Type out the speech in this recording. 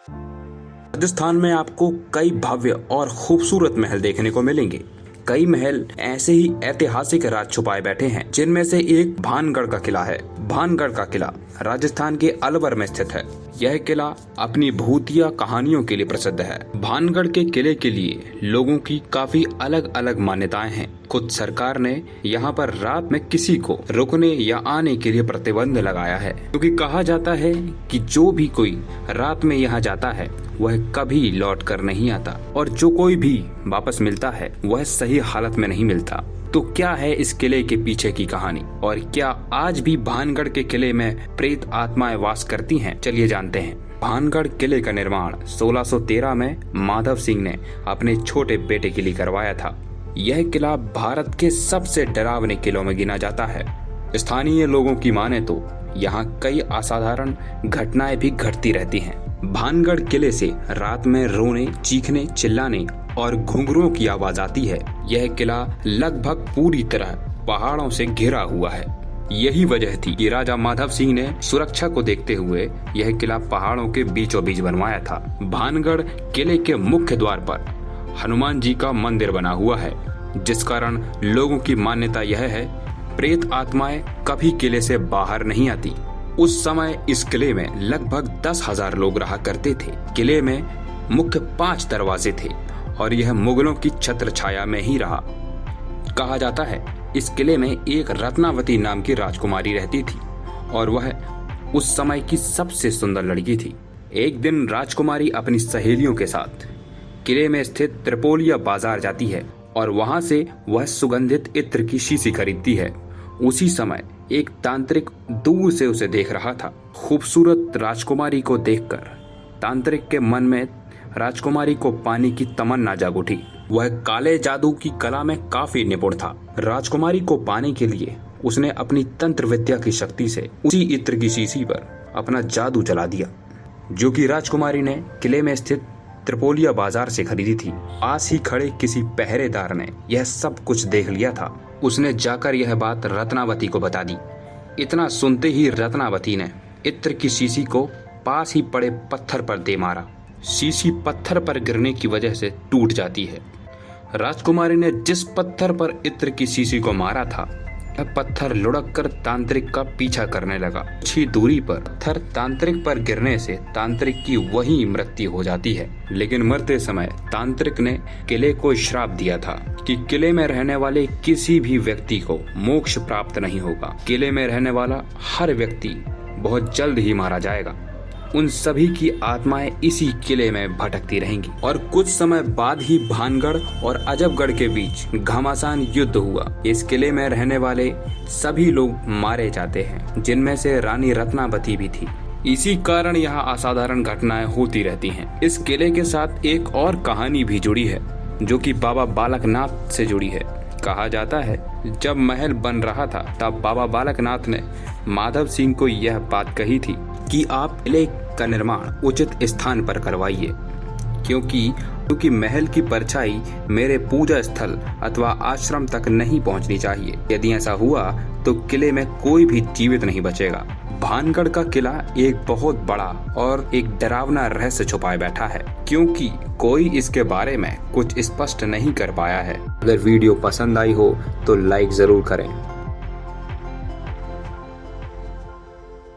राजस्थान में आपको कई भव्य और खूबसूरत महल देखने को मिलेंगे। कई महल ऐसे ही ऐतिहासिक राज छुपाए बैठे हैं, जिनमें से एक भानगढ़ का किला है। भानगढ़ का किला राजस्थान के अलवर में स्थित है। यह किला अपनी भूतिया कहानियों के लिए प्रसिद्ध है। भानगढ़ के किले के लिए लोगों की काफी अलग अलग मान्यताएं हैं। खुद सरकार ने यहाँ पर रात में किसी को रुकने या आने के लिए प्रतिबंध लगाया है, क्योंकि कहा जाता है कि जो भी कोई रात में यहाँ जाता है वह कभी लौट कर नहीं आता, और जो कोई भी वापस मिलता है वह सही हालत में नहीं मिलता। तो क्या है इस किले के पीछे की कहानी, और क्या आज भी भानगढ़ के किले में प्रेत आत्माएं वास करती हैं? चलिए जानते हैं। भानगढ़ किले का निर्माण 1613 में माधव सिंह ने अपने छोटे बेटे के लिए करवाया था। यह किला भारत के सबसे डरावने किलों में गिना जाता है। स्थानीय लोगों की माने तो यहाँ कई असाधारण घटनाएं भी घटती रहती हैं। भानगढ़ किले से रात में रोने, चीखने, चिल्लाने और घुंघरुओं की आवाज आती है। यह किला लगभग पूरी तरह पहाड़ों से घिरा हुआ है। यही वजह थी कि राजा माधव सिंह ने सुरक्षा को देखते हुए यह किला पहाड़ों के बीचों बीच बनवाया था। भानगढ़ किले के मुख्य द्वार पर हनुमान जी का मंदिर बना हुआ है, जिस कारण लोगों की मान्यता यह है प्रेत आत्माएं कभी किले से बाहर नहीं आती। उस समय इस किले में लगभग 10,000 लोग रहा करते थे। किले में मुख्य 5 दरवाजे थे और यह मुगलों की छत्र छाया में ही रहा। कहा जाता है इस किले में एक रत्नावती नाम की राजकुमारी रहती थी और वह उस समय की सबसे सुंदर लड़की थी। एक दिन राजकुमारी अपनी सहेलियों के साथ किले में स्थित त्रिपोलिया बाजार जाती है और वहां से वह सुगंधित इत्र की शीशी खरीदती है। उसी समय एक तांत्रिक दूर से उसे देख रहा था। खूबसूरत राजकुमारी को देखकर तांत्रिक के मन में राजकुमारी को पाने की तमन्ना जाग उठी। वह काले जादू की कला में काफी निपुण था। राजकुमारी को पाने के लिए उसने अपनी तंत्र विद्या की शक्ति से उसी इत्र की शीशी पर अपना जादू चला दिया, जो कि राजकुमारी ने किले में स्थित त्रिपोलिया बाजार से खरीदी थी। पास ही खड़े किसी पहरेदार ने यह सब कुछ देख लिया था। उसने जाकर यह बात रत्नावती को बता दी। इतना सुनते ही रत्नावती ने इत्र की शीशी को पास ही पड़े पत्थर पर दे मारा। शीशी पत्थर पर गिरने की वजह से टूट जाती है। राजकुमारी ने जिस पत्थर पर इत्र की शीशी को मारा था, वह पत्थर लुढ़क कर तांत्रिक का पीछा करने लगा। कुछ ही दूरी पर पत्थर तांत्रिक पर गिरने से तांत्रिक की वही मृत्यु हो जाती है। लेकिन मरते समय तांत्रिक ने किले को श्राप दिया था कि किले में रहने वाले किसी भी व्यक्ति को मोक्ष प्राप्त नहीं होगा। किले में रहने वाला हर व्यक्ति बहुत जल्द ही मारा जाएगा। उन सभी की आत्माएं इसी किले में भटकती रहेंगी। और कुछ समय बाद ही भानगढ़ और अजबगढ़ के बीच घमासान युद्ध हुआ। इस किले में रहने वाले सभी लोग मारे जाते हैं, जिनमें से रानी रत्नावती भी थी। इसी कारण यहाँ असाधारण घटनाएं होती रहती हैं। इस किले के साथ एक और कहानी भी जुड़ी है, जो कि बाबा बालकनाथ से जुड़ी है। कहा जाता है जब महल बन रहा था तब बाबा बालकनाथ ने माधव सिंह को यह बात कही थी कि आप किले का निर्माण उचित स्थान पर करवाइए, क्योंकि महल की परछाई मेरे पूजा स्थल अथवा आश्रम तक नहीं पहुंचनी चाहिए। यदि ऐसा हुआ तो किले में कोई भी जीवित नहीं बचेगा। भानगढ़ का किला एक बहुत बड़ा और एक डरावना रहस्य छुपाए बैठा है, क्योंकि कोई इसके बारे में कुछ स्पष्ट नहीं कर पाया है। अगर वीडियो पसंद आई हो तो लाइक जरूर करें।